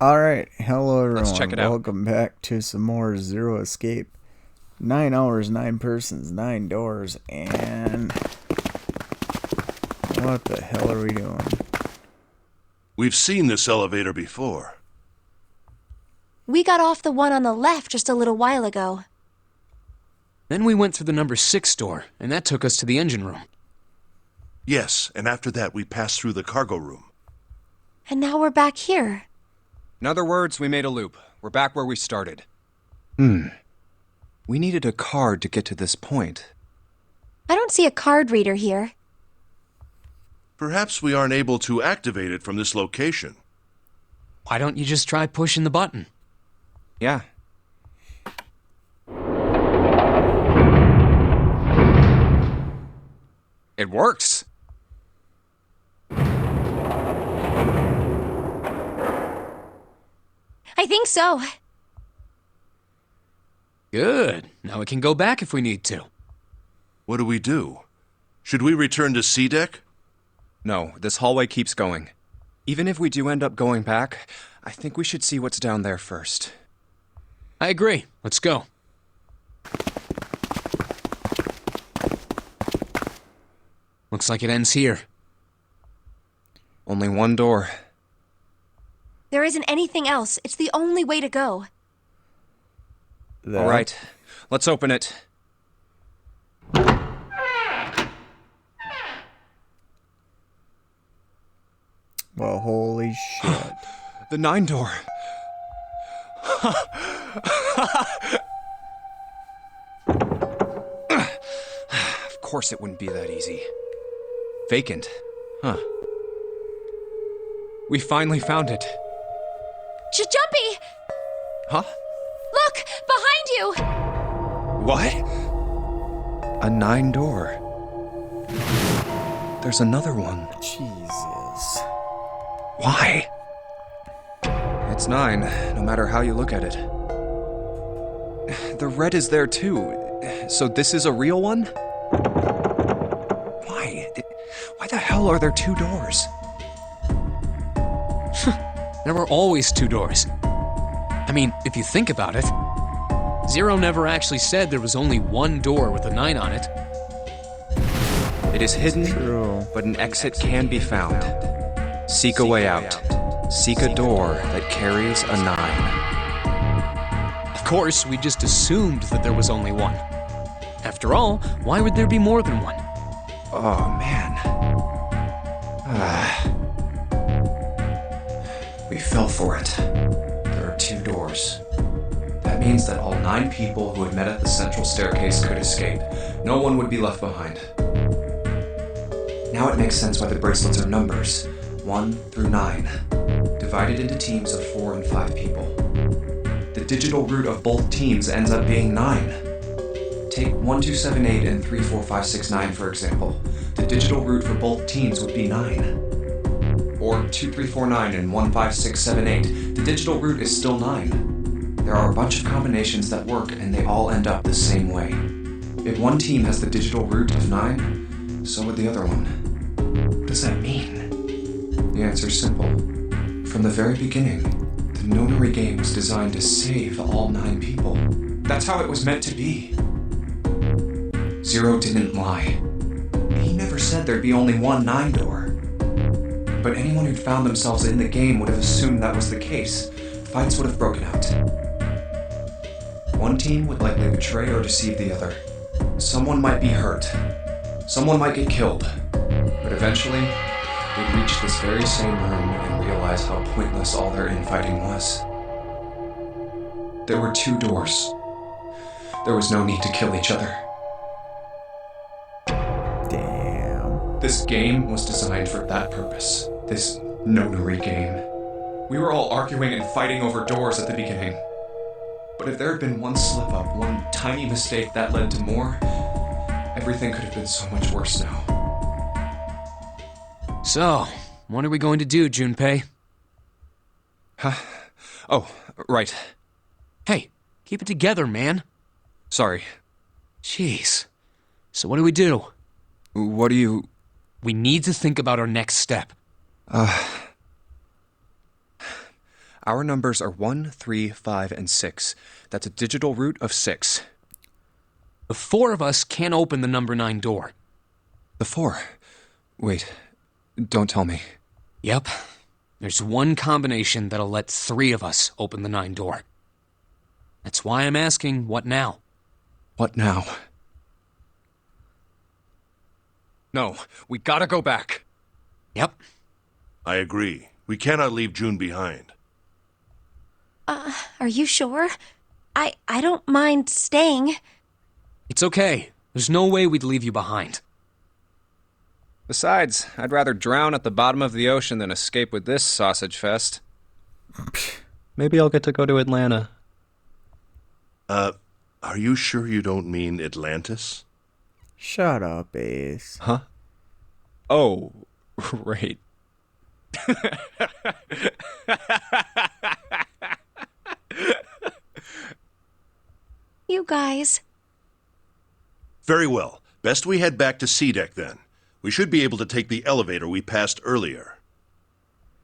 Alright, hello Let's everyone. check it out. Welcome back to some more Zero Escape. 9 hours, 9 persons, 9 doors, and... What the hell are we doing? We've seen this elevator before. We got off the one on the left just a little while ago. Then we went through the number 6 door, and that took us to the engine room. Yes, and after that we passed through the cargo room. And now we're back here. In other words, we made a loop. We're back where we started. We needed a card to get to this point. I don't see a card reader here. Perhaps we aren't able to activate it from this location. Why don't you just try pushing the button? Yeah. It works! I think so. Good. Now we can go back if we need to. What do we do? Should we return to C deck? No, this hallway keeps going. Even if we do end up going back, I think we should see what's down there first. I agree. Let's go. Looks like it ends here. Only one door. There isn't anything else. It's the only way to go. All right, let's open it. Well, holy shit. The 9 door. Of course it wouldn't be that easy. Vacant. Huh. We finally found it. Jumpy! Huh? Look! Behind you! What? A 9 door. There's another one. Jesus. Why? It's 9, no matter how you look at it. The red is there too. So this is a real one? Why? Why the hell are there 2 doors? There were always 2 doors. I mean, if you think about it, Zero never actually said there was only one door with a 9 on it. It is hidden, True. but an exit can be found. Seek a way out. Seek a door that carries a 9. Of course, we just assumed that there was only one. After all, why would there be more than one? Oh, man. We fell for it. There are 2 doors. That means that all 9 people who had met at the central staircase could escape. No one would be left behind. Now it makes sense why the bracelets are numbers, 1 through 9, divided into teams of 4 and 5 people. The digital root of both teams ends up being 9. Take 1278 and 34569 for example. The digital root for both teams would be 9. Or 2349 and 15678. The digital root is still 9. There are a bunch of combinations that work and they all end up the same way. If one team has the digital root of 9, so would the other one. What does that mean? The answer's simple. From the very beginning, the Nonary game was designed to save all 9 people. That's how it was meant to be. Zero didn't lie. He never said there'd be only one 9 door. But anyone who'd found themselves in the game would have assumed that was the case. Fights would have broken out. One team would likely betray or deceive the other. Someone might be hurt. Someone might get killed. But eventually, they'd reach this very same room and realize how pointless all their infighting was. There were 2 doors. There was no need to kill each other. Damn. This game was designed for that purpose. This Nonary game. We were all arguing and fighting over doors at the beginning. But if there had been one slip-up, one tiny mistake that led to more, everything could have been so much worse now. So, what are we going to do, Junpei? Huh? Oh, right. Hey, keep it together, man. Sorry. Jeez. So what do we do? What do you... We need to think about our next step. Our numbers are 1, 3, 5, and 6. That's a digital root of 6. The four of us can't open the number 9 door. The 4. Wait, don't tell me. Yep. There's one combination that'll let 3 of us open the 9 door. That's why I'm asking, what now? What now? No, we gotta go back. Yep. I agree. We cannot leave June behind. Are you sure? I don't mind staying. It's okay. There's no way we'd leave you behind. Besides, I'd rather drown at the bottom of the ocean than escape with this sausage fest. Maybe I'll get to go to Atlanta. Are you sure you don't mean Atlantis? Shut up, Ace. Huh? Oh, right. You guys. Very well. Best we head back to C-Deck then. We should be able to take the elevator we passed earlier.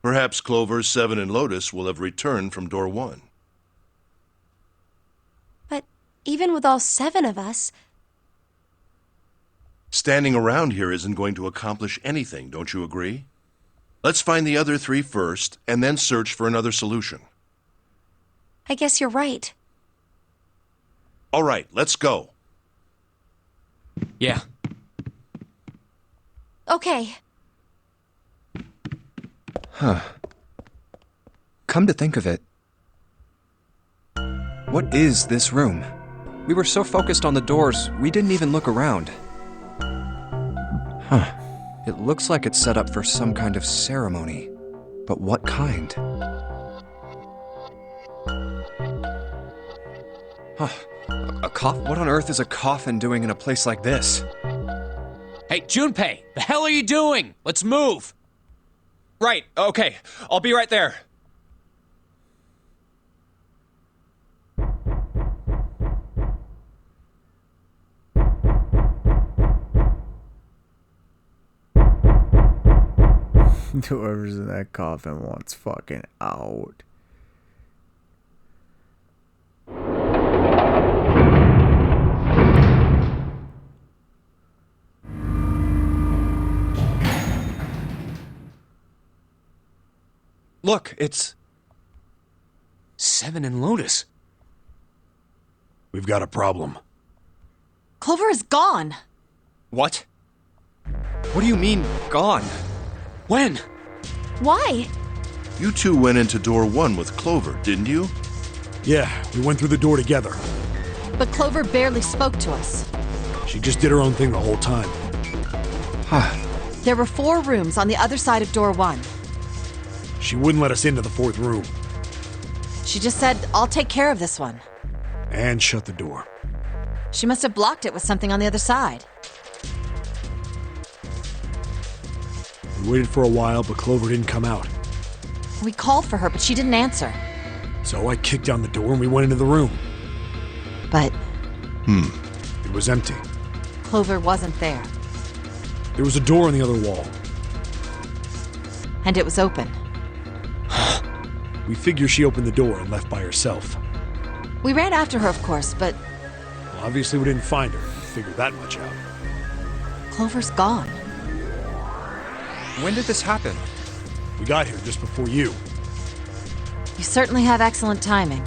Perhaps Clover, Seven, and Lotus will have returned from door 1. But even with all 7 of us, Standing around here isn't going to accomplish anything, don't you agree? Let's find the other 3 first, and then search for another solution. I guess you're right. All right, let's go. Yeah. Okay. Come to think of it, what is this room? We were so focused on the doors, we didn't even look around. It looks like it's set up for some kind of ceremony. But what kind? A coffin? What on earth is a coffin doing in a place like this? Hey, Junpei, the hell are you doing? Let's move. Right, okay. I'll be right there. Whoever's in that coffin wants fucking out. Look, it's... 7 and Lotus. We've got a problem. Clover is gone. What? What do you mean, gone? When? Why? You two went into door 1 with Clover, didn't you? Yeah, we went through the door together. But Clover barely spoke to us. She just did her own thing the whole time. There were 4 rooms on the other side of door 1. She wouldn't let us into the 4th room. She just said, I'll take care of this one. And shut the door. She must have blocked it with something on the other side. We waited for a while, but Clover didn't come out. We called for her, but she didn't answer. So I kicked down the door and we went into the room. But It was empty. Clover wasn't there. There was a door on the other wall. And it was open. We figure she opened the door and left by herself. We ran after her, of course, but Well, obviously we didn't find her. Figured that much out. Clover's gone. When did this happen? We got here just before you. You certainly have excellent timing.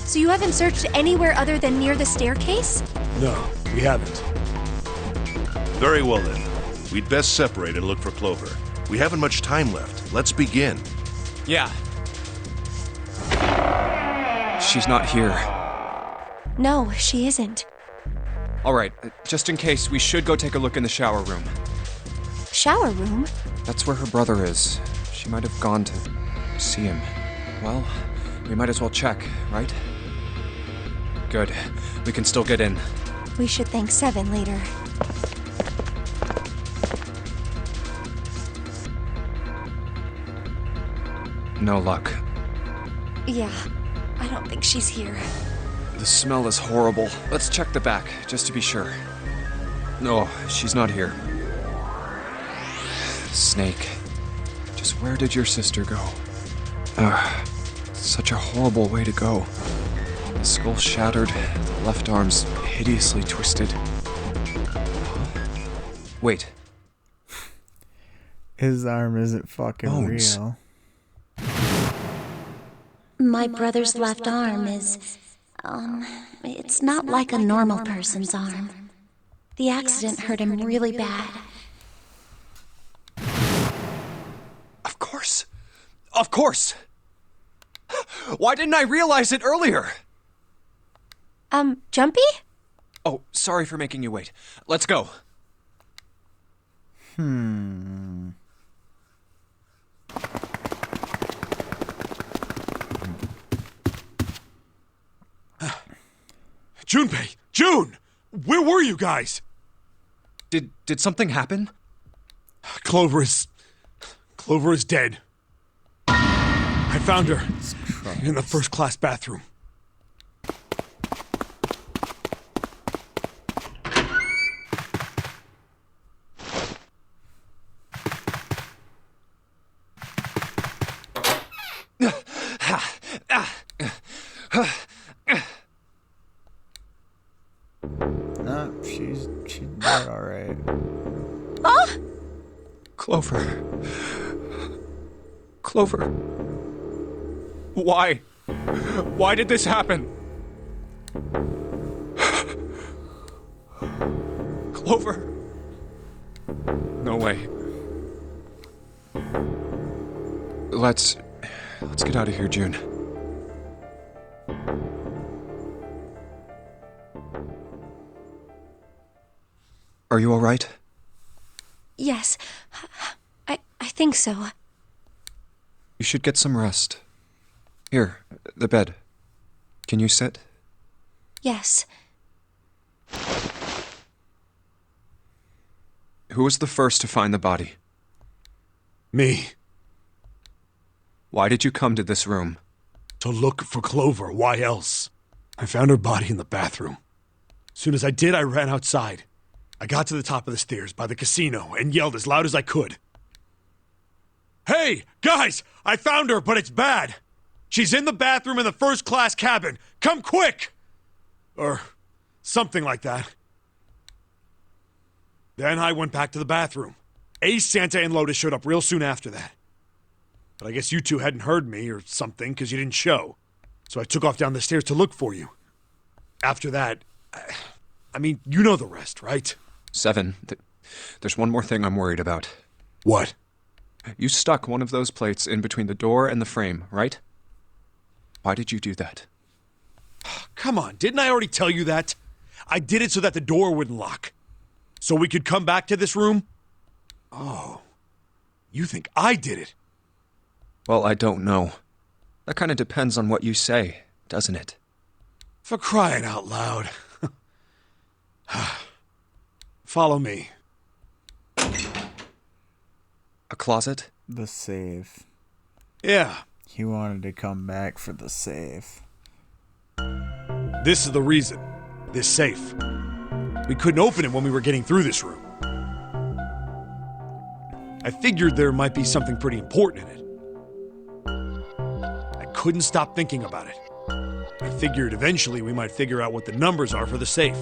So you haven't searched anywhere other than near the staircase? No, we haven't. Very well then. We'd best separate and look for Clover. We haven't much time left. Let's begin. Yeah. She's not here. No, she isn't. All right, just in case, we should go take a look in the shower room. Shower room? That's where her brother is. She might have gone to see him. Well, we might as well check, right? Good. We can still get in. We should thank 7 later. No luck. Yeah, I don't think she's here. The smell is horrible. Let's check the back, just to be sure. No, she's not here. Snake. Just where did your sister go? Such a horrible way to go. The skull shattered, the left arm's hideously twisted. Wait. His arm isn't fucking Bones. real. My brother's left arm is, it's not like a normal person's arm. The accident hurt him really bad. Of course. Of course. Why didn't I realize it earlier? Jumpy? Oh, sorry for making you wait. Let's go. Junpei! June! Where were you guys? Did something happen? Clover is dead. I found her in the first class bathroom. Nah, she's dead, alright. Clover. Clover. Why? Why did this happen? Clover. No way. Let's get out of here, June. Are you all right? Yes. I think so. You should get some rest. Here, the bed. Can you sit? Yes. Who was the first to find the body? Me. Why did you come to this room? To look for Clover. Why else? I found her body in the bathroom. As soon as I did, I ran outside. I got to the top of the stairs by the casino and yelled as loud as I could. Hey, guys! I found her, but it's bad! She's in the bathroom in the first class cabin! Come quick! Or something like that. Then I went back to the bathroom. Ace, Santa, and Lotus showed up real soon after that. But I guess you two hadn't heard me or something because you didn't show. So I took off down the stairs to look for you. After that, I mean, you know the rest, right? 7. There's one more thing I'm worried about. What? You stuck one of those plates in between the door and the frame, right? Why did you do that? Come on, didn't I already tell you that? I did it so that the door wouldn't lock. So we could come back to this room? Oh, you think I did it? Well, I don't know. That kind of depends on what you say, doesn't it? For crying out loud. Follow me. A closet? The safe. Yeah, He wanted to come back for the safe. this is the reason. This safe. We couldn't open it when we were getting through this room. I figured there might be something pretty important in it. I couldn't stop thinking about it. I figured eventually we might figure out what the numbers are for the safe.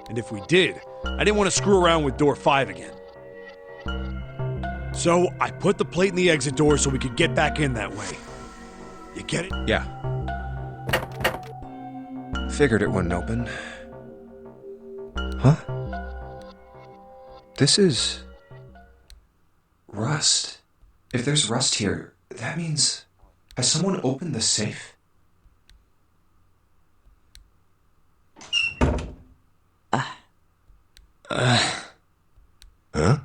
And if we did, I didn't want to screw around with door 5 again. So I put the plate in the exit door so we could get back in that way. You get it? Yeah. Figured it wouldn't open. Huh? This is... rust. If there's rust here, that means... has someone opened the safe? Huh?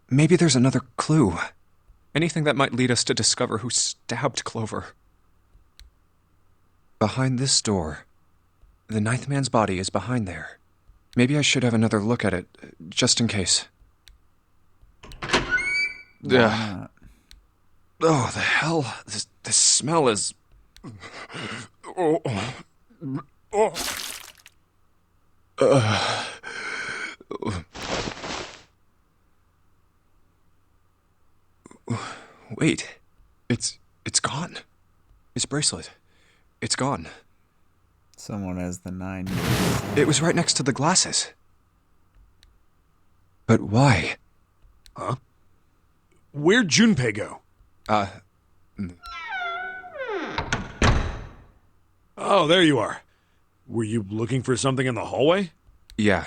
Maybe there's another clue. Anything that might lead us to discover who stabbed Clover. Behind this door. The ninth man's body is behind there. Maybe I should have another look at it, just in case. Why not? Oh, the hell? This smell is... Oh. Wait. It's gone. His bracelet. It's gone. Someone has the 9. It was right next to the glasses. But why? Huh? Where'd Junpei go? Oh, there you are. Were you looking for something in the hallway? Yeah.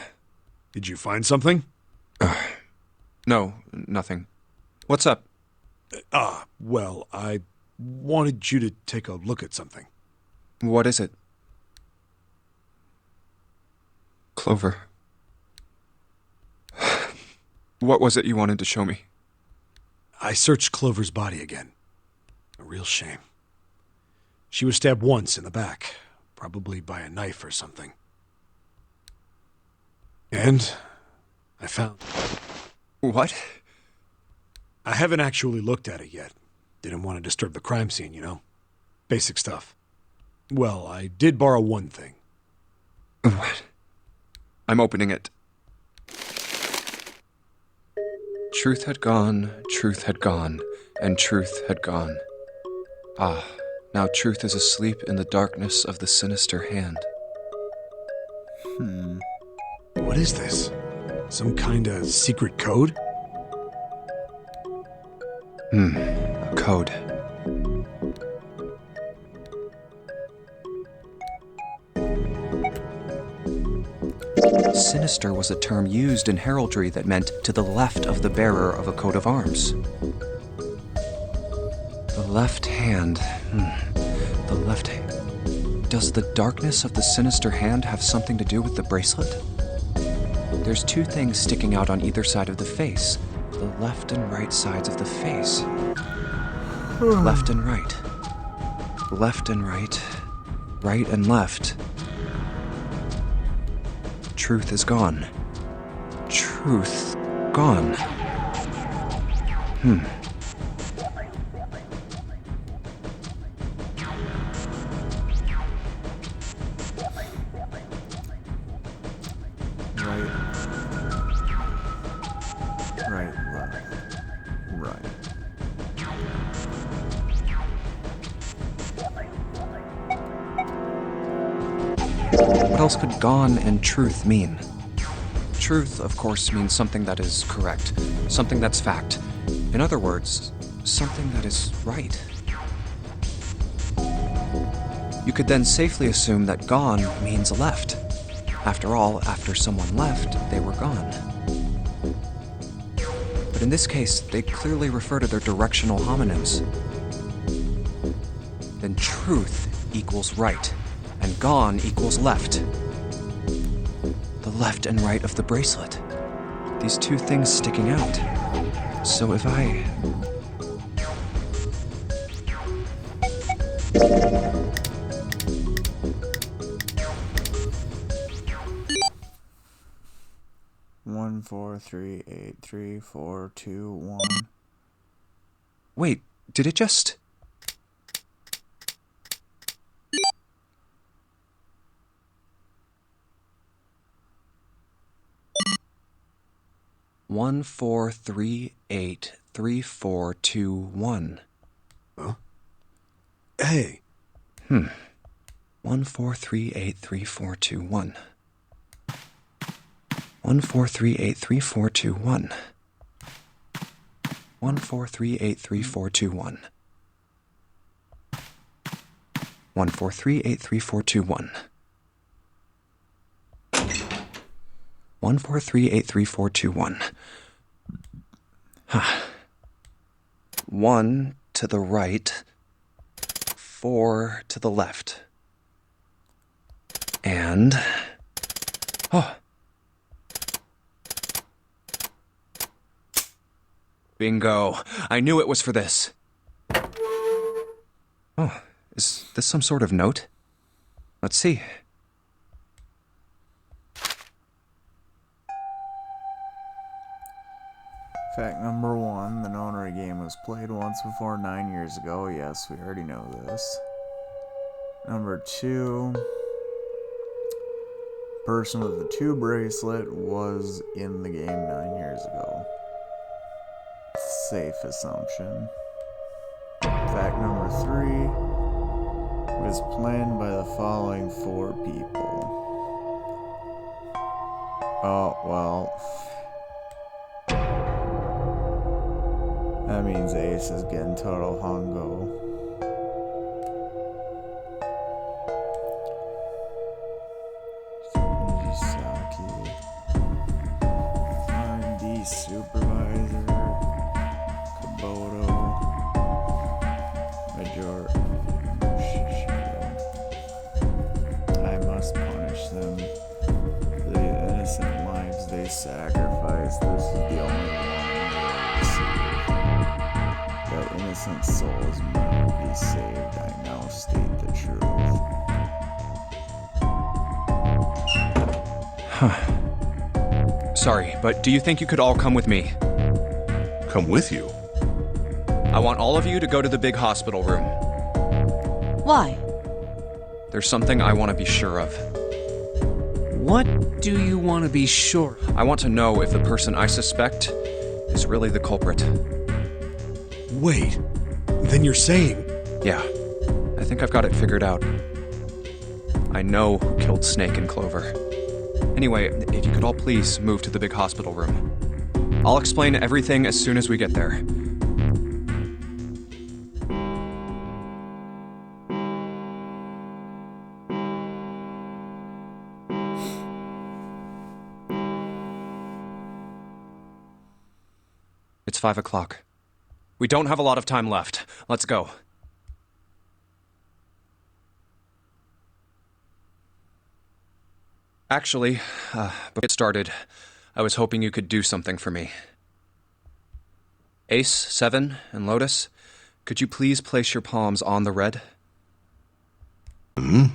Did you find something? No, nothing. What's up? Well, I wanted you to take a look at something. What is it? Clover. What was it you wanted to show me? I searched Clover's body again. A real shame. She was stabbed once in the back, probably by a knife or something. And I found... What? I haven't actually looked at it yet. Didn't want to disturb the crime scene, you know? Basic stuff. Well, I did borrow one thing. What? I'm opening it. Truth had gone, and truth had gone. Ah, now truth is asleep in the darkness of the sinister hand. What is this? Some kind of secret code? A code. Sinister was a term used in heraldry that meant to the left of the bearer of a coat of arms. The left hand. The left hand. Does the darkness of the sinister hand have something to do with the bracelet? There's 2 things sticking out on either side of the face. The left and right sides of the face. Left and right. Left and right. Right and left. Truth is gone. Truth gone. Right, left, right. What else could gone and truth mean? Truth, of course, means something that is correct, something that's fact. In other words, something that is right. You could then safely assume that gone means left. After all, after someone left, they were gone. But in this case, they clearly refer to their directional homonyms. Then truth equals right, and gone equals left. The left and right of the bracelet. These 2 things sticking out. So if I... One, 4, 3, 8, 3, 4, 2, 1. Wait, did it just... One, 4, 3, 8, 3, 4, 2, 1. Huh? Hey. 1, 4, 3, 8, 3, 4, 2, 1. 1, 4, 3, 8, 3, 4, 2, 1. 1, 4, 3, 8, 3, 4, 2, 1. 1, 4, 3, 8, 3, 4, 2, 1. 1, 4, 3, 8, 3, 4, 2, 1. 1 to the right, 4 to the left. And... Oh. Bingo. I knew it was for this. Oh, is this some sort of note? Let's see. Fact number 1, the Nonary game was played once before 9 years ago. Yes, we already know this. Number 2, person with the 2 bracelet was in the game 9 years ago. Safe assumption. Fact number 3 was planned by the following 4 people. Oh, well. That means Ace is getting total hongo. Misaki. R&D supervisor. Kaboto. Major. I must punish them. The innocent lives they sacrificed. This is the only one they receive. That innocent souls might be saved. I now state the truth. Sorry, but do you think you could all come with me? Come with you? I want all of you to go to the big hospital room. Why? There's something I want to be sure of. What do you want to be sure of? I want to know if the person I suspect is really the culprit. Wait, then you're saying... Yeah, I think I've got it figured out. I know who killed Snake and Clover. Anyway, if you could all please move to the big hospital room. I'll explain everything as soon as we get there. It's 5 o'clock. We don't have a lot of time left. Let's go. Actually, before we get started, I was hoping you could do something for me. Ace, 7, and Lotus, could you please place your palms on the red? Huh?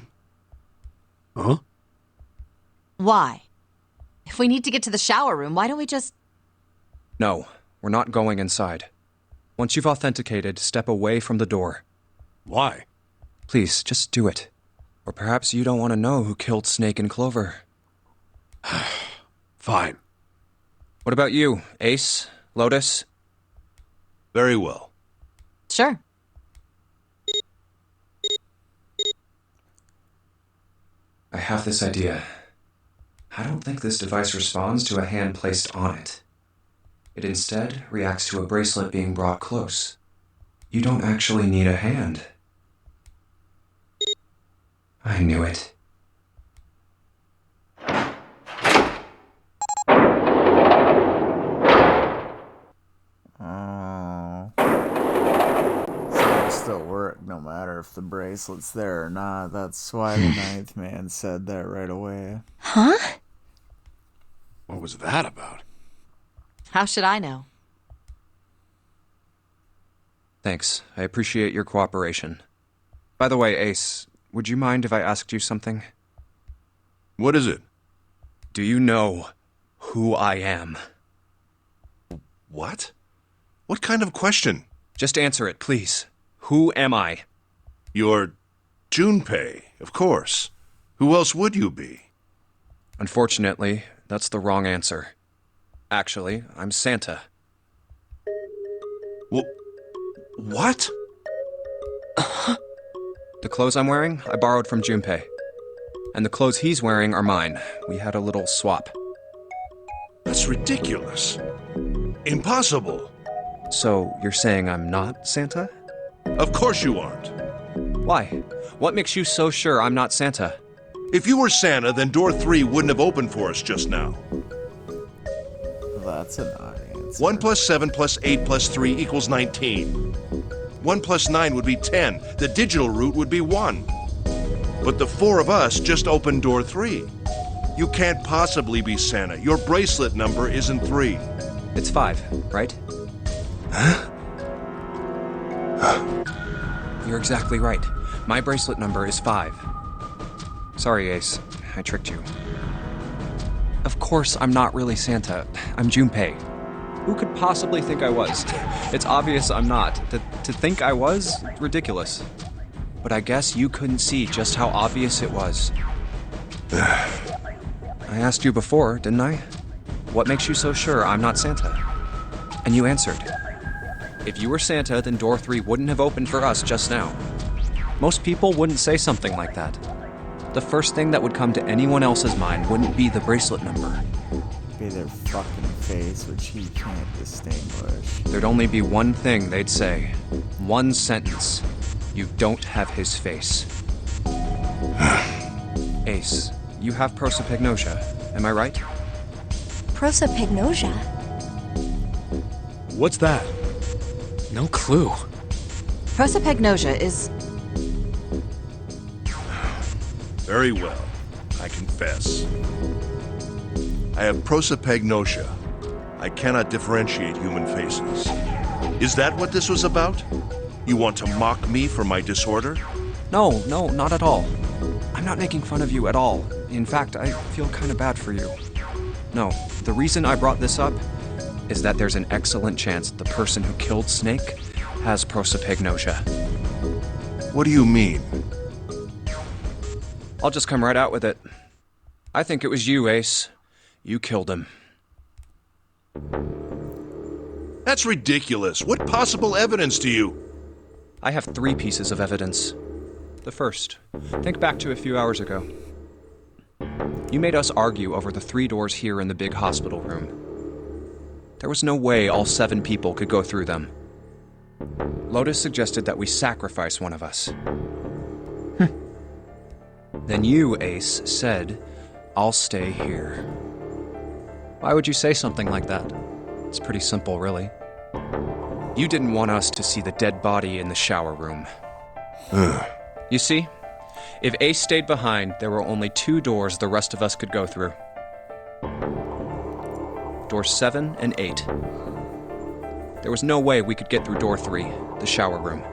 Why? If we need to get to the shower room, why don't we just... No, we're not going inside. Once you've authenticated, step away from the door. Why? Please, just do it. Or perhaps you don't want to know who killed Snake and Clover. Fine. What about you, Ace? Lotus? Very well. Sure. I have this idea. I don't think this device responds to a hand placed on it. It instead reacts to a bracelet being brought close. You don't actually need a hand. I knew it. Oh. So it'll still work no matter if the bracelet's there or not. That's why the ninth man said that right away. Huh? What was that about? How should I know? Thanks. I appreciate your cooperation. By the way, Ace, would you mind if I asked you something? What is it? Do you know who I am? What? What kind of question? Just answer it, please. Who am I? You're Junpei, of course. Who else would you be? Unfortunately, that's the wrong answer. Actually, I'm Santa. Well, what? The clothes I'm wearing, I borrowed from Junpei. And the clothes he's wearing are mine. We had a little swap. That's ridiculous. Impossible. So, you're saying I'm not Santa? Of course you aren't. Why? What makes you so sure I'm not Santa? If you were Santa, then door 3 wouldn't have opened for us just now. That's an odd answer. 1 plus 7 plus 8 plus 3 equals 19. 1 plus 9 would be 10. The digital route would be 1. But the 4 of us just opened door 3. You can't possibly be Santa. Your bracelet number isn't 3. It's 5, right? You're exactly right. My bracelet number is 5. Sorry, Ace. I tricked you. Of course, I'm not really Santa. I'm Junpei. Who could possibly think I was? It's obvious I'm not. To think I was? Ridiculous. But I guess you couldn't see just how obvious it was. I asked you before, didn't I? What makes you so sure I'm not Santa? And you answered. If you were Santa, then door 3 wouldn't have opened for us just now. Most people wouldn't say something like that. The first thing that would come to anyone else's mind wouldn't be the bracelet number. Be their fucking face, which he can't distinguish. There'd only be one thing they'd say. One sentence. You don't have his face. Ace, you have prosopagnosia, am I right? Prosopagnosia? What's that? No clue. Prosopagnosia is. Very well. I confess. I have prosopagnosia. I cannot differentiate human faces. Is that what this was about? You want to mock me for my disorder? No, not at all. I'm not making fun of you at all. In fact, I feel kind of bad for you. No, the reason I brought this up is that there's an excellent chance the person who killed Snake has prosopagnosia. What do you mean? I'll just come right out with it. I think it was you, Ace. You killed him. That's ridiculous. What possible evidence do you... I have 3 pieces of evidence. The first, think back to a few hours ago. You made us argue over the 3 doors here in the big hospital room. There was no way all 7 people could go through them. Lotus suggested that we sacrifice one of us. Then you, Ace, said, I'll stay here. Why would you say something like that? It's pretty simple, really. You didn't want us to see the dead body in the shower room. You see, if Ace stayed behind, there were only 2 doors the rest of us could go through. Doors 7 and 8. There was no way we could get through door 3, the shower room.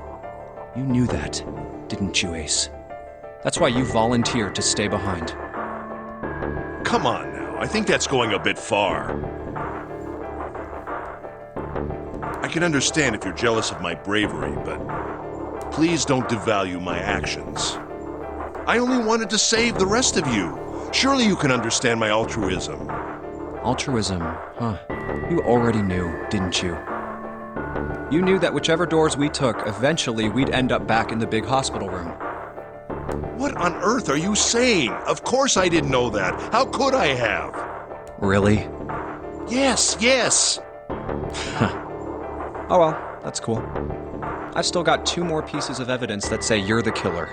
You knew that, didn't you, Ace? That's why you volunteered to stay behind. Come on now, I think that's going a bit far. I can understand if you're jealous of my bravery, but please don't devalue my actions. I only wanted to save the rest of you. Surely you can understand my altruism. Altruism, huh? You already knew, didn't you? You knew that whichever doors we took, eventually we'd end up back in the big hospital room. What on earth are you saying? Of course I didn't know that. How could I have? Really? Yes. Oh well, that's cool. I've still got 2 more pieces of evidence that say you're the killer.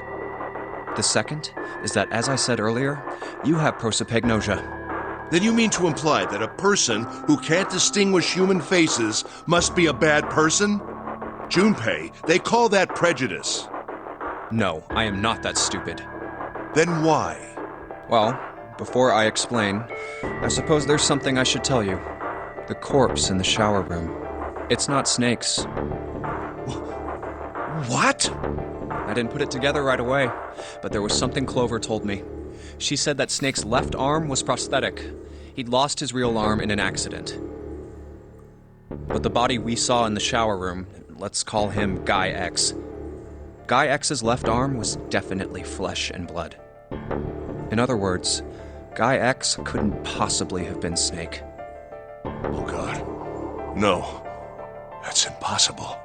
The second is that, as I said earlier, you have prosopagnosia. Then you mean to imply that a person who can't distinguish human faces must be a bad person? Junpei, they call that prejudice. No, I am not that stupid. Then why? Well, before I explain, I suppose there's something I should tell you. The corpse in the shower room. It's not Snake's. What? I didn't put it together right away, but there was something Clover told me. She said that Snake's left arm was prosthetic. He'd lost his real arm in an accident. But the body we saw in the shower room, let's call him Guy X. Guy X's left arm was definitely flesh and blood. In other words, Guy X couldn't possibly have been Snake. Oh God. No. That's impossible.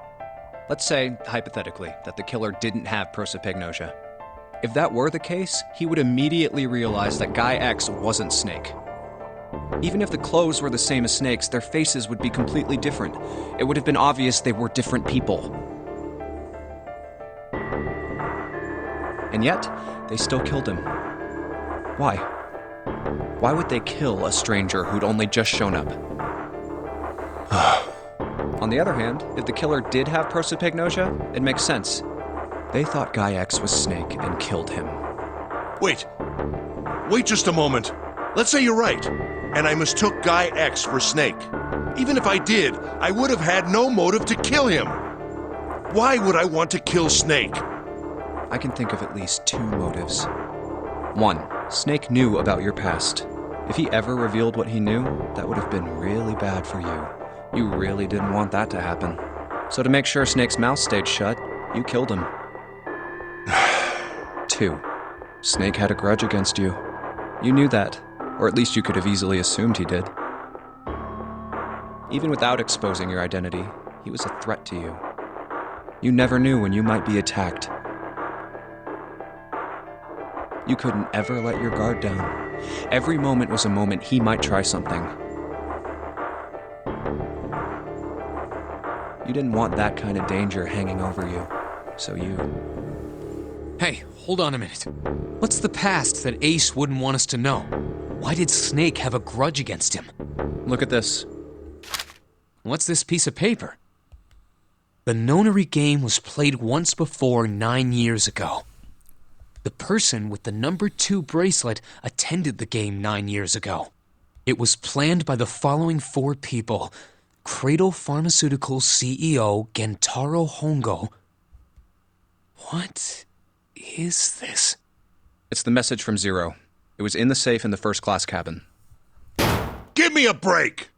Let's say, hypothetically, that the killer didn't have prosopagnosia. If that were the case, he would immediately realize that Guy X wasn't Snake. Even if the clothes were the same as Snake's, their faces would be completely different. It would have been obvious they were different people. And yet, they still killed him. Why? Why would they kill a stranger who'd only just shown up? On the other hand, if the killer did have prosopagnosia, it makes sense. They thought Guy X was Snake and killed him. Wait just a moment. Let's say you're right, and I mistook Guy X for Snake. Even if I did, I would have had no motive to kill him. Why would I want to kill Snake? I can think of at least 2 motives. 1, Snake knew about your past. If he ever revealed what he knew, that would have been really bad for you. You really didn't want that to happen. So to make sure Snake's mouth stayed shut, you killed him. 2, Snake had a grudge against you. You knew that. Or at least you could have easily assumed he did. Even without exposing your identity, he was a threat to you. You never knew when you might be attacked. You couldn't ever let your guard down. Every moment was a moment he might try something. You didn't want that kind of danger hanging over you, so you... Hey, hold on a minute. What's the past that Ace wouldn't want us to know? Why did Snake have a grudge against him? Look at this. What's this piece of paper? The nonary game was played once before 9 years ago. The person with the number 2 bracelet attended the game 9 years ago. It was planned by the following 4 people: Cradle Pharmaceuticals CEO Gentaro Hongo. What is this? It's the message from Zero. It was in the safe in the first class cabin. Give me a break!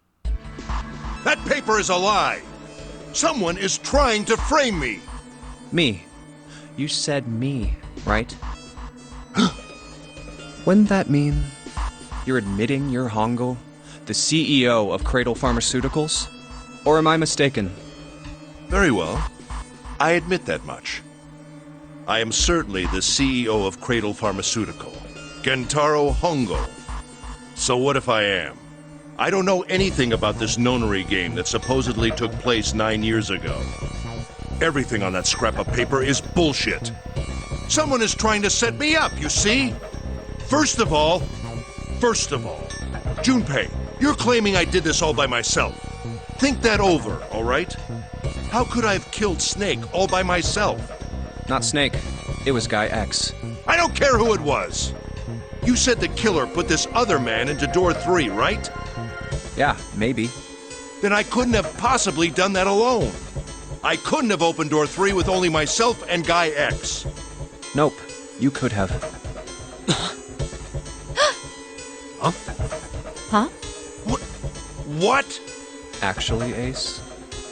That paper is a lie! Someone is trying to frame me! Me. You said me, right? Wouldn't that mean you're admitting you're Hongo, the CEO of Cradle Pharmaceuticals? Or am I mistaken? Very well. I admit that much. I am certainly the CEO of Cradle Pharmaceutical, Gentaro Hongo. So what if I am? I don't know anything about this nonary game that supposedly took place 9 years ago. Everything on that scrap of paper is bullshit. Someone is trying to set me up, you see? First of all, Junpei, you're claiming I did this all by myself. Think that over, all right? How could I have killed Snake all by myself? Not Snake. It was Guy X. I don't care who it was. You said the killer put this other man into door 3, right? Yeah, maybe. Then I couldn't have possibly done that alone. I couldn't have opened door 3 with only myself and Guy X. Nope. You could have. Huh? Huh? What? Actually, Ace,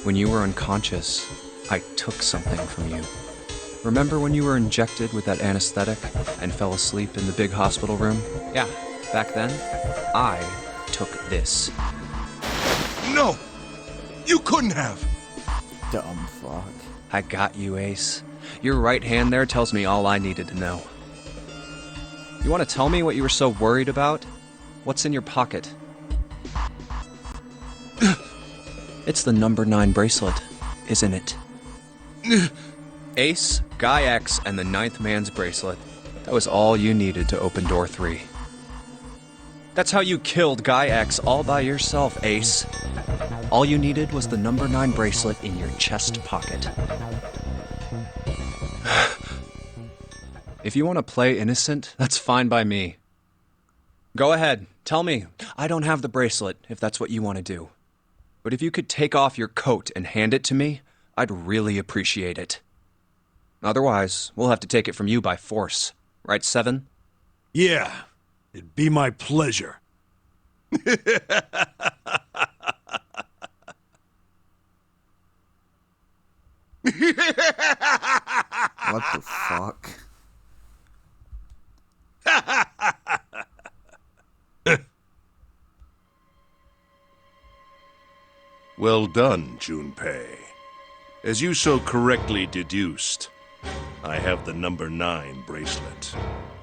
when you were unconscious, I took something from you. Remember when you were injected with that anesthetic and fell asleep in the big hospital room? Yeah, back then, I took this. No! You couldn't have! Dumb fuck. I got you, Ace. Your right hand there tells me all I needed to know. You want to tell me what you were so worried about? What's in your pocket? It's the number 9 bracelet, isn't it? Ace, Guy X, and the 9th man's bracelet. That was all you needed to open door 3. That's how you killed Guy X all by yourself, Ace. All you needed was the number 9 bracelet in your chest pocket. If you want to play innocent, that's fine by me. Go ahead, tell me. I don't have the bracelet, if that's what you want to do. But if you could take off your coat and hand it to me, I'd really appreciate it. Otherwise, we'll have to take it from you by force. Right, Seven? Yeah, it'd be my pleasure. What the fuck? Well done, Junpei. As you so correctly deduced, I have the number 9 bracelet.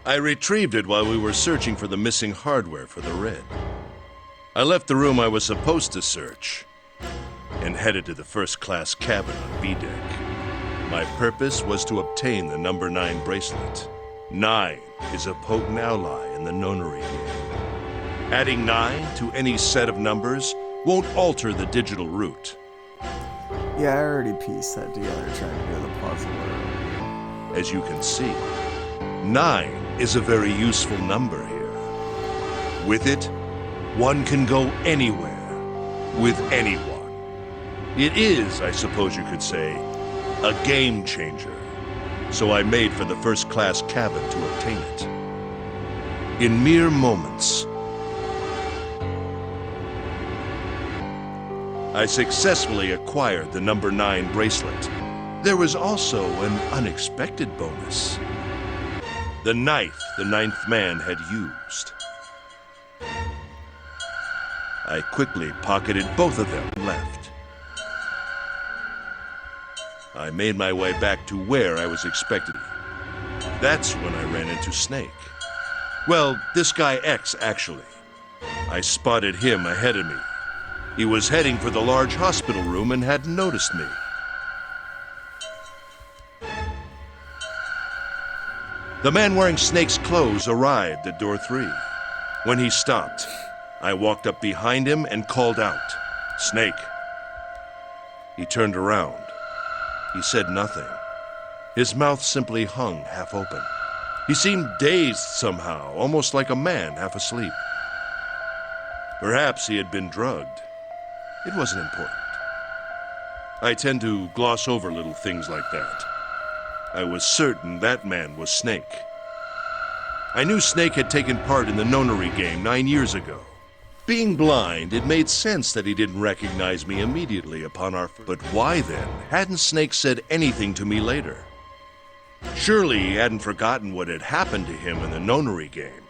I retrieved it while we were searching for the missing hardware for the Red. I left the room I was supposed to search and headed to the first-class cabin on B deck. My purpose was to obtain the number 9 bracelet. 9 is a potent ally in the nonary game. Adding 9 to any set of numbers won't alter the digital root. Yeah, I already pieced that together trying to do the puzzle earlier. As you can see, 9 is a very useful number here. With it, one can go anywhere, with anyone. It is, I suppose you could say, a game changer. So I made for the first-class cabin to obtain it. In mere moments, I successfully acquired the number 9 bracelet. There was also an unexpected bonus. The knife the 9th man had used. I quickly pocketed both of them and left. I made my way back to where I was expected to be. That's when I ran into Snake. Well, this guy X, actually. I spotted him ahead of me. He was heading for the large hospital room and hadn't noticed me. The man wearing Snake's clothes arrived at door 3. When he stopped, I walked up behind him and called out, "Snake." He turned around. He said nothing. His mouth simply hung half open. He seemed dazed somehow, almost like a man half asleep. Perhaps he had been drugged. It wasn't important. I tend to gloss over little things like that. I was certain that man was Snake. I knew Snake had taken part in the nonary game 9 years ago. Being blind, it made sense that he didn't recognize me immediately upon our... But why then hadn't Snake said anything to me later? Surely he hadn't forgotten what had happened to him in the nonary game.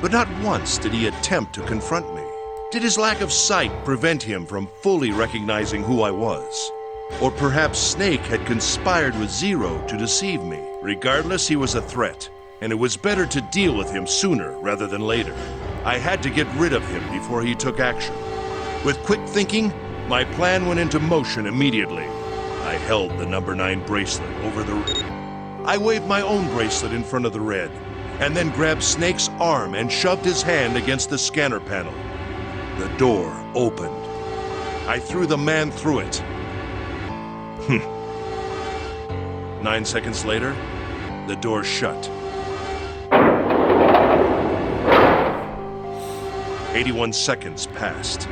But not once did he attempt to confront me. Did his lack of sight prevent him from fully recognizing who I was? Or perhaps Snake had conspired with Zero to deceive me. Regardless, he was a threat, and it was better to deal with him sooner rather than later. I had to get rid of him before he took action. With quick thinking, my plan went into motion immediately. I held the number 9 bracelet over the red. I waved my own bracelet in front of the red, and then grabbed Snake's arm and shoved his hand against the scanner panel. The door opened. I threw the man through it. 9 seconds later, the door shut. 81 seconds passed.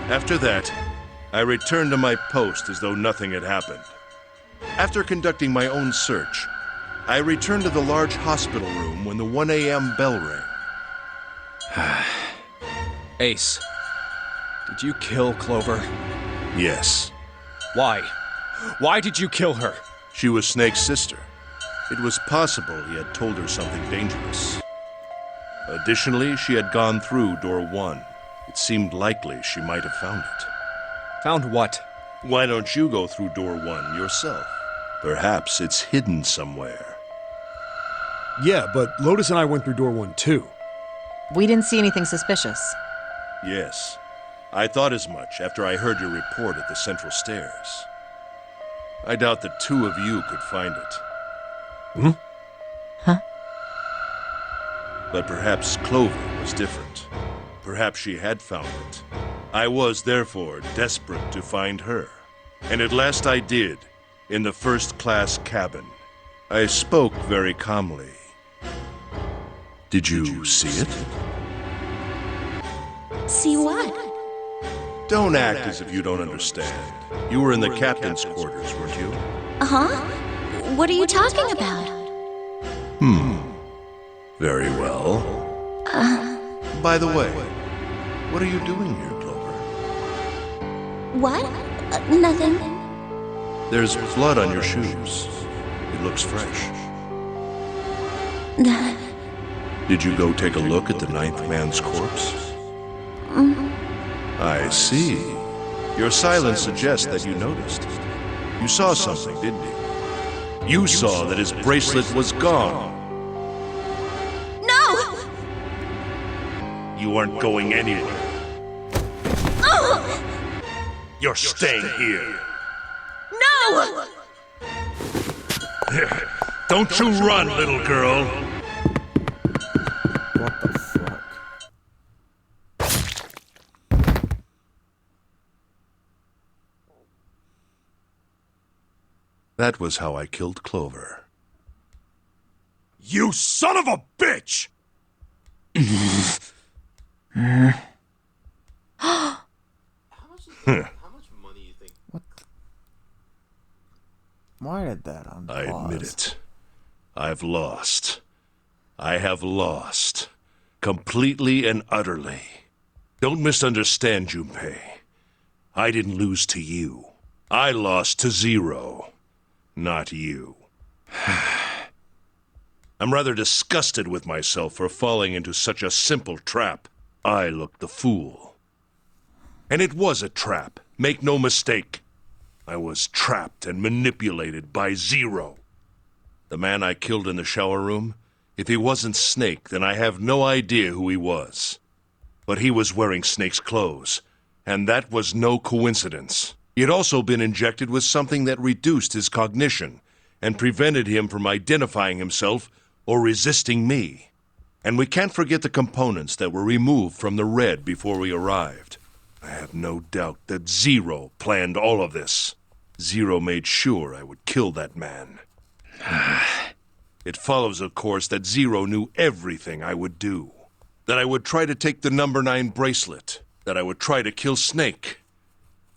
After that, I returned to my post as though nothing had happened. After conducting my own search, I returned to the large hospital room when the 1 a.m. bell rang. Ace, did you kill Clover? Yes, Why? Why did you kill her? she was Snake's sister. It was possible he had told her something dangerous. Additionally, she had gone through door 1. It seemed likely she might have found it. Found what? Why don't you go through door 1 yourself? Perhaps it's hidden somewhere. Yeah, but Lotus and I went through door 1 too. We didn't see anything suspicious. Yes, I thought as much after I heard your report at the central stairs. I doubt the two of you could find it. Huh? But perhaps Clover was different. Perhaps she had found it. I was, therefore, desperate to find her. And at last I did, in the first-class cabin. I spoke very calmly. Did you see it? See what? Don't act as if you don't understand. You were in the captain's quarters, weren't you? Huh? What are you talking about? Very well. By the way, what are you doing here, Clover? What? Nothing. There's blood on your shoes. It looks fresh. Did you go take a look at the 9th man's corpse? I see. Your silence suggests that you noticed. You saw something, didn't you? You saw that his bracelet was gone. No! You aren't going anywhere. You're staying here. No! Don't you run, little girl. What the fuck? That was how I killed Clover. You son of a bitch! Why did that unpause? I admit it. I've lost. I have lost. Completely and utterly. Don't misunderstand, Junpei. I didn't lose to you. I lost to Zero. Not you. I'm rather disgusted with myself for falling into such a simple trap. I looked the fool. And it was a trap, make no mistake. I was trapped and manipulated by Zero. The man I killed in the shower room, if he wasn't Snake, then I have no idea who he was. But he was wearing Snake's clothes, and that was no coincidence. He had also been injected with something that reduced his cognition and prevented him from identifying himself or resisting me. And we can't forget the components that were removed from the red before we arrived. I have no doubt that Zero planned all of this. Zero made sure I would kill that man. It follows, of course, that Zero knew everything I would do. That I would try to take the number 9 bracelet. That I would try to kill Snake.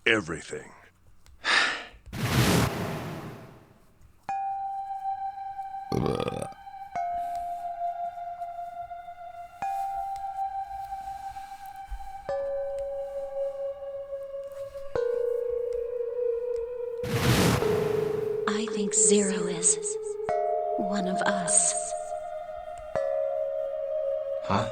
Everything. I think Zero is one of us. Huh?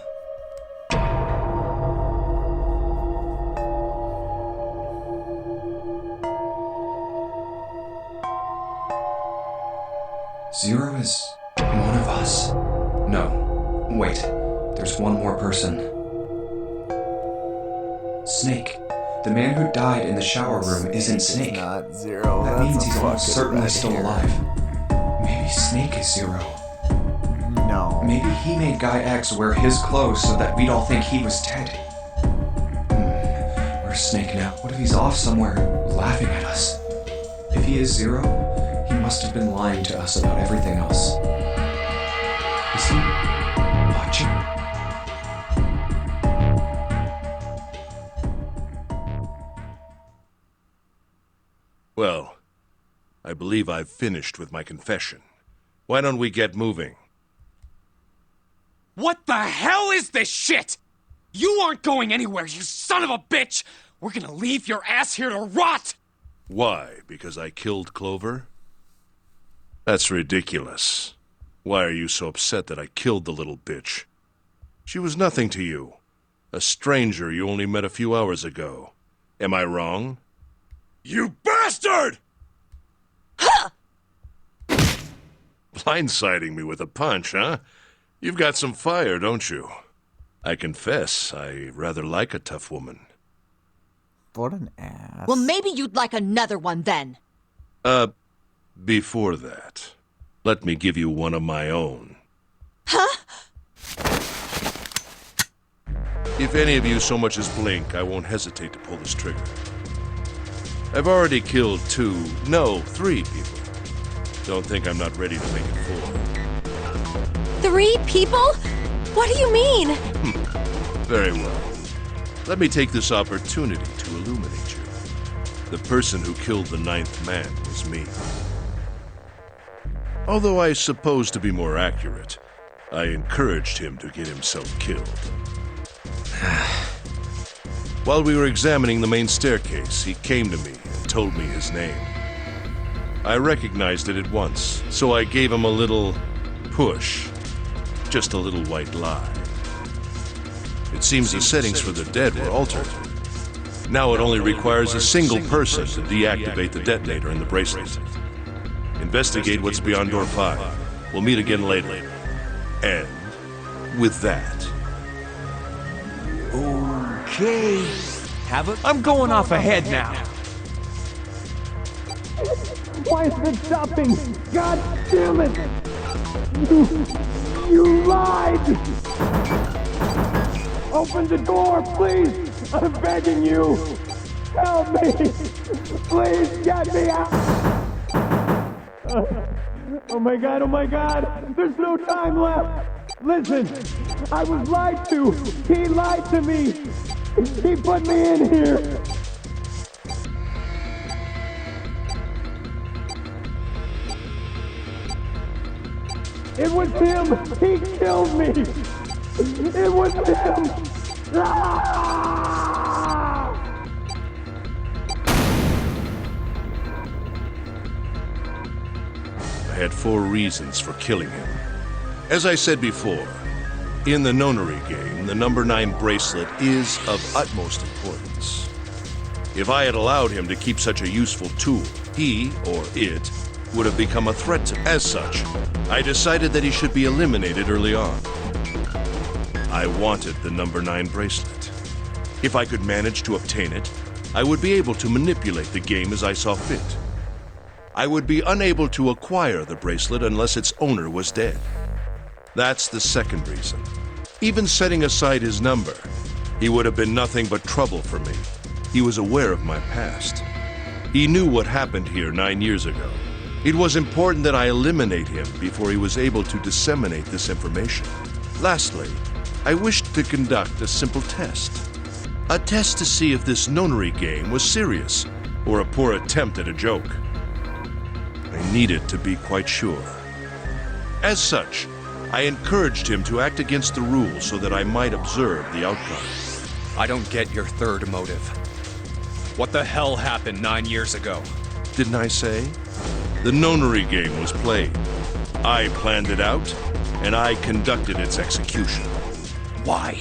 Zero is one of us? No. Wait. There's one more person. Snake. The man who died in the shower room isn't Snake. It's not Zero. That That's means a he's almost fucking certainly red still herring. alive. Maybe Snake is Zero. No. Maybe he made Guy X wear his clothes so that we'd all think he was dead. Where's Snake now? What if he's off somewhere, laughing at us? If he is Zero, he must have been lying to us about everything else. Is he watching? Well, I believe I've finished with my confession. Why don't we get moving? What the hell is this shit? You aren't going anywhere, you son of a bitch! We're gonna leave your ass here to rot! Why? Because I killed Clover? That's ridiculous. Why are you so upset that I killed the little bitch? She was nothing to you. A stranger you only met a few hours ago. Am I wrong? You bastard! Blindsiding me with a punch, huh? You've got some fire, don't you? I confess, I rather like a tough woman. What an ass. Well, maybe you'd like another one then. Before that, let me give you one of my own. Huh? If any of you so much as blink, I won't hesitate to pull this trigger. I've already killed 3 people. Don't think I'm not ready to make it 4. 3 people? What do you mean? Very well. Let me take this opportunity to illuminate you. The person who killed the 9th man was me. Although I suppose to be more accurate, I encouraged him to get himself killed. While we were examining the main staircase, he came to me and told me his name. I recognized it at once, so I gave him a little push. Just a little white lie. It seems the settings for the dead were altered. Now it only requires a single person to deactivate the detonator in the bracelet. Investigate what's beyond door 5. We'll meet again later. And with that... Okay. I'm going off ahead now. Why is it stopping? God damn it! You lied! Open the door, please! I'm begging you! Help me! Please get me out! Oh my god, oh my god! There's no time left! Listen! I was lied to! He lied to me! He put me in here! It was him! He killed me! It was him! Ah! had 4 reasons for killing him. As I said before, in the nonary game, the number 9 bracelet is of utmost importance. If I had allowed him to keep such a useful tool, he, or it, would have become a threat to me. As such, I decided that he should be eliminated early on. I wanted the number 9 bracelet. If I could manage to obtain it, I would be able to manipulate the game as I saw fit. I would be unable to acquire the bracelet unless its owner was dead. That's the second reason. Even setting aside his number, he would have been nothing but trouble for me. He was aware of my past. He knew what happened here 9 years ago. It was important that I eliminate him before he was able to disseminate this information. Lastly, I wished to conduct a simple test. A test to see if this nonary game was serious or a poor attempt at a joke. I needed to be quite sure. As such, I encouraged him to act against the rules so that I might observe the outcome. I don't get your third motive. What the hell happened 9 years ago? Didn't I say? The nonary game was played. I planned it out, and I conducted its execution. Why?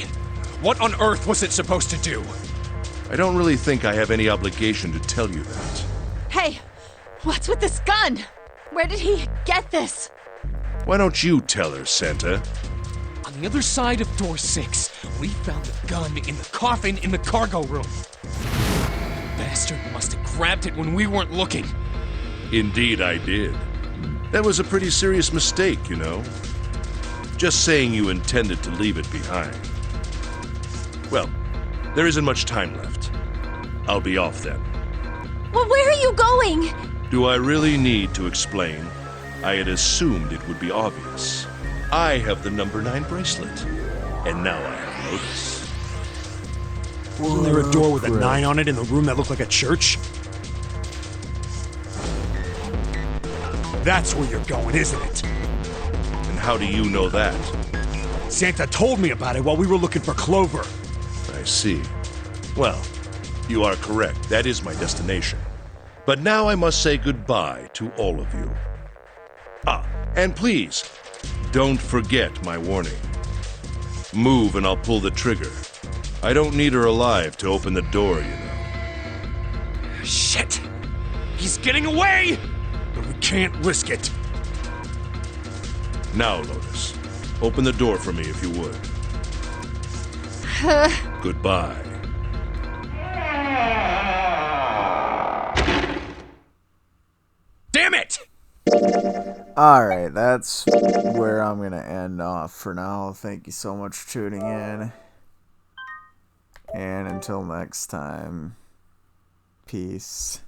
What on earth was it supposed to do? I don't really think I have any obligation to tell you that. Hey, what's with this gun? Where did he get this? Why don't you tell her, Santa? On the other side of door 6, we found the gun in the coffin in the cargo room. Bastard must have grabbed it when we weren't looking. Indeed, I did. That was a pretty serious mistake, you know. Just saying you intended to leave it behind. Well, there isn't much time left. I'll be off then. Well, where are you going? Do I really need to explain? I had assumed it would be obvious. I have the number 9 bracelet, and now I have Lotus. Wasn't there a door with a 9 on it in the room that looked like a church? That's where you're going, isn't it? And how do you know that? Santa told me about it while we were looking for Clover. I see. Well, you are correct. That is my destination. But now I must say goodbye to all of you. Ah, and please, don't forget my warning. Move and I'll pull the trigger. I don't need her alive to open the door, you know. Shit! He's getting away! But we can't risk it. Now, Lotus, open the door for me if you would. Goodbye. Damn it! Alright, that's where I'm going to end off for now. Thank you so much for tuning in. And until next time, peace.